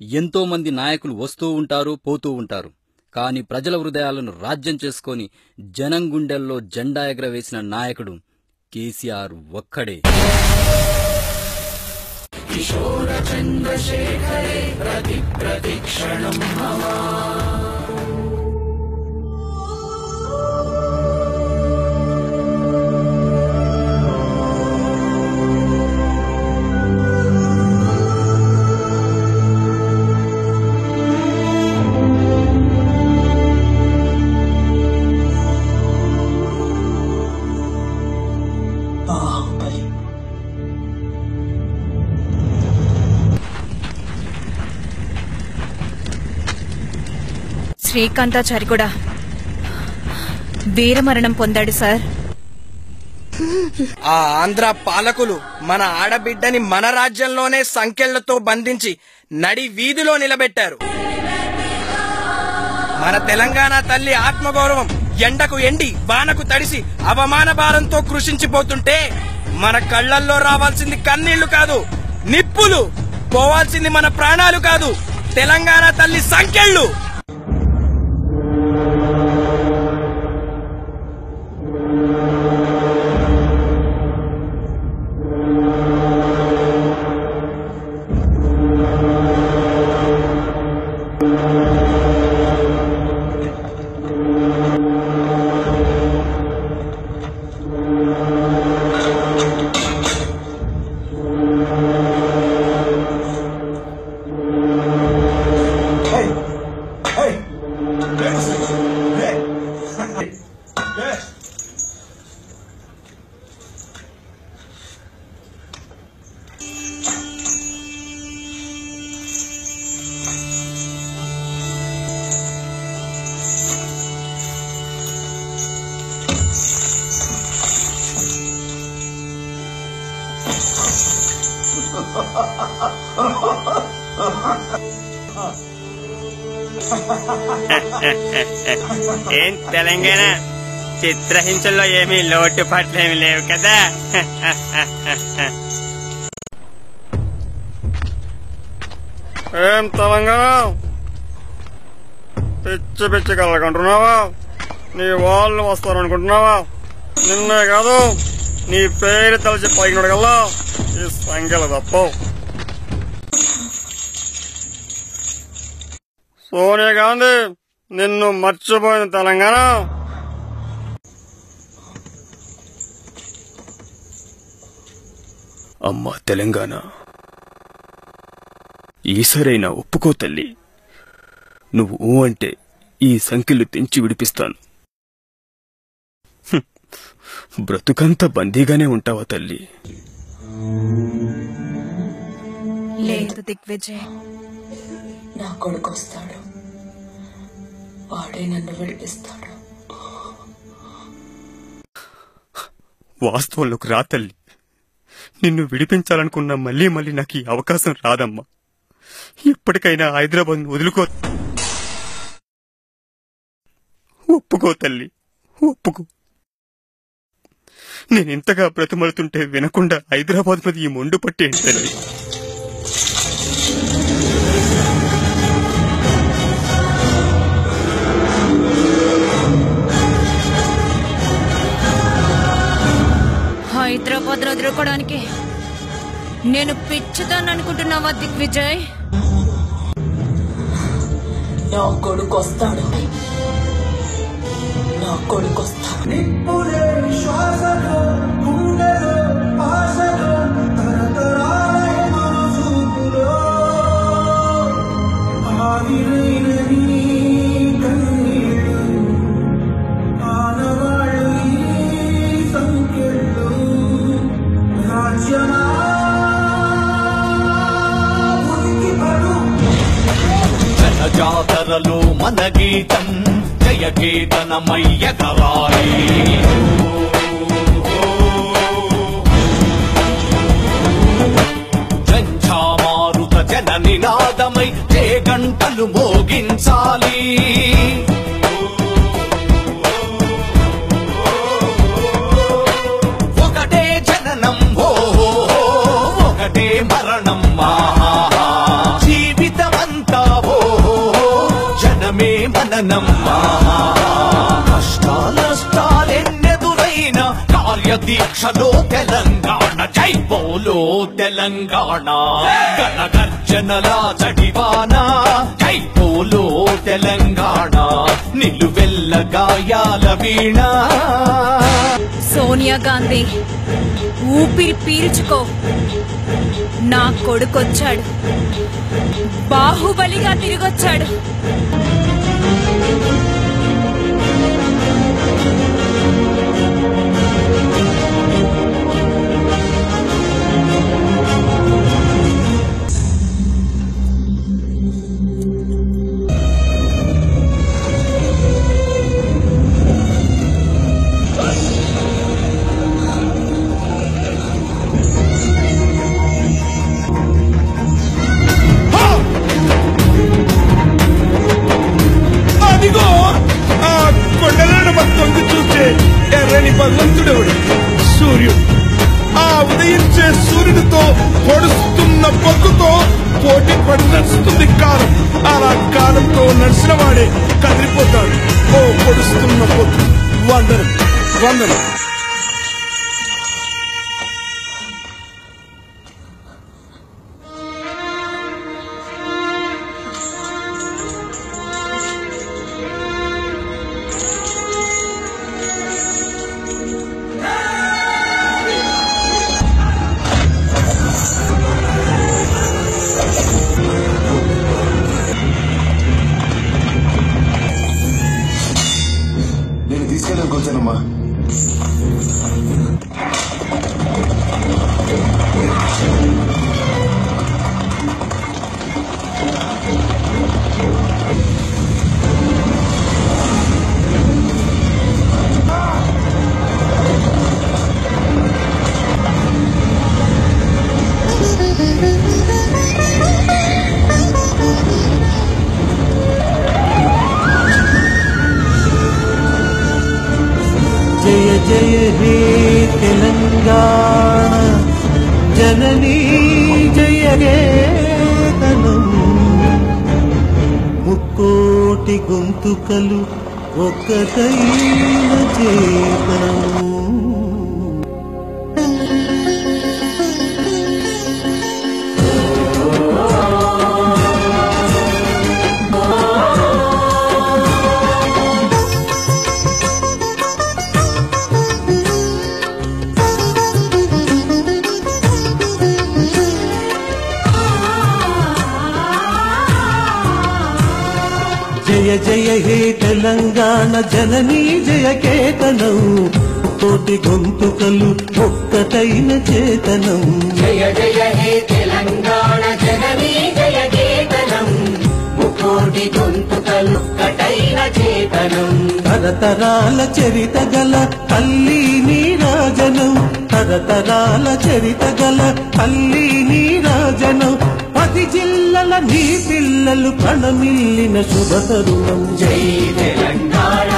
ఎంతో మంది నాయకులు వస్తూ ఉంటారు, పోతూ ఉంటారు. కాని ప్రజల హృదయాలను రాజ్యం చేసుకొని జనం గుండెల్లో జెండా ఎగరవేసిన నాయకుడు కేసీఆర్ ఒక్కడే. కిశోర చంద్రశేఖరే ప్రతిక్షణం మమ. శ్రీకాంతాచారి కూడా వీరమరణం పొందాడు సార్. ఆ ఆంధ్ర పాలకులు మన ఆడబిడ్డని మన రాజ్యంలోనే సంకెళ్లతో బంధించి నడి వీధిలో నిలబెట్టారు. మన తెలంగాణ తల్లి ఆత్మగౌరవం ఎండకు ఎండి వానకు తడిసి అవమాన భారంతో కృషించిపోతుంటే మన కళ్లల్లో రావాల్సింది కన్నీళ్లు కాదు, నిప్పులు. పోవాల్సింది మన ప్రాణాలు కాదు, తెలంగాణ తల్లి సంకెళ్ళు. ఏం తెలంగాణ చిత్రహింసల్లో ఏమీ లోటుపాట్లేమి లేవు కదా. ఏం తెలంగాణ పిచ్చి పిచ్చి కలగంటున్నావా? నీ వాళ్ళు వస్తారనుకుంటున్నావా? నిన్నే కాదు నీ పేరు తలచి పైకినడు కల్లా ఈ సంఖ్యలు తప్పవు. సోనియా గాంధీ నిన్ను మర్చిపోయిన తెలంగాణ. అమ్మా తెలంగాణ, ఈసారైనా ఒప్పుకో తల్లి. నువ్వు ఊ అంటే ఈ సంఖ్యలు తెంచి విడిపిస్తాను. బ్రతుకంతా బందీగానే ఉంటావా తల్లి? లేదు దిగ్విజయ్, నా కొడుకు వస్తాడు, వాడే నన్ను విడిపిస్తాడు. వాస్తవంలోకి రా తల్లి. నిన్ను విడిపించాలనుకున్నా మళ్ళీ మళ్ళీ నాకు ఈ అవకాశం రాదమ్మా. ఇప్పటికైనా హైదరాబాద్ వదులుకో. ఒప్పుకో తల్లి, ఒప్పుకో. నేనింతగా బ్రతిమలుతుంటే వినకుండా హైదరాబాద్ మీద ఈ మొండు పట్టేంటి తల్లి? హైదరాబాద్ వదులుకోవడానికి నేను పిచ్చిదాన్ని అనుకుంటున్నావా దిగ్విజయ్? నా కొడుకు వస్తాడు, నా కొడుకు వస్తాడు. జాతరలో మన గీతం జయ కేతనమయ్య కరాయి. జంఝామారుత జన నినాదమై జే గంటలు మోగించాలి. ఒకటే జననం ఒకటే మరణం, జీవితమంతా జననం కష్టాలెన్నెదురైన కార్యదీక్షలో తెలంగాణ జై బోలో తెలంగాణ గణగర్జనల చడివాన జై బోలో తెలంగాణ నిలువెల్ల గాయాల వీణ సోనియా గాంధీ ఊపిరి పీల్చుకో, నా కొడుకొచ్చాడు, బాహుబలిగా తిరిగొచ్చాడు. ఎర్రని భగవంతుడెవడు? సూర్యుడు. ఆ ఉదయించే సూర్యుడితో పొడుస్తున్న పొద్దుతో పోటీ పడి నడుస్తుంది కాలం. అలా కాలంతో నడిచిన వాడే కదిలిపోతాడు. ఓ పొడుస్తున్న పొద్దు, వందనం వందనం. నేను తీసుకెళ్ళడానికి వచ్చానమ్మా. జయ జయ హే తెలంగాణ జననీ జయ గేతనం ముక్కోటి గొంతుకలు ఒక్కటైన చేతనం. జయ జయ హే తెలంగాణ జననీ జయ కేతనం కోటి గొంతుకలు ఒక్కటైన చేతనం. జయ జయ హే తెలంగాణ జననీ జయ కేతనం ముకోటి గొంతుకలు ఒక్కటైన చేతనం. తరతరాల చరిత గల తల్లి నీరాజనం, తరతరాల చరిత గల తల్లి నీరాజనం. 10 జిల్లల నీ పిల్లలు ప్రణమిల్లిన శుభ తరుణం. జై తెలంగాణ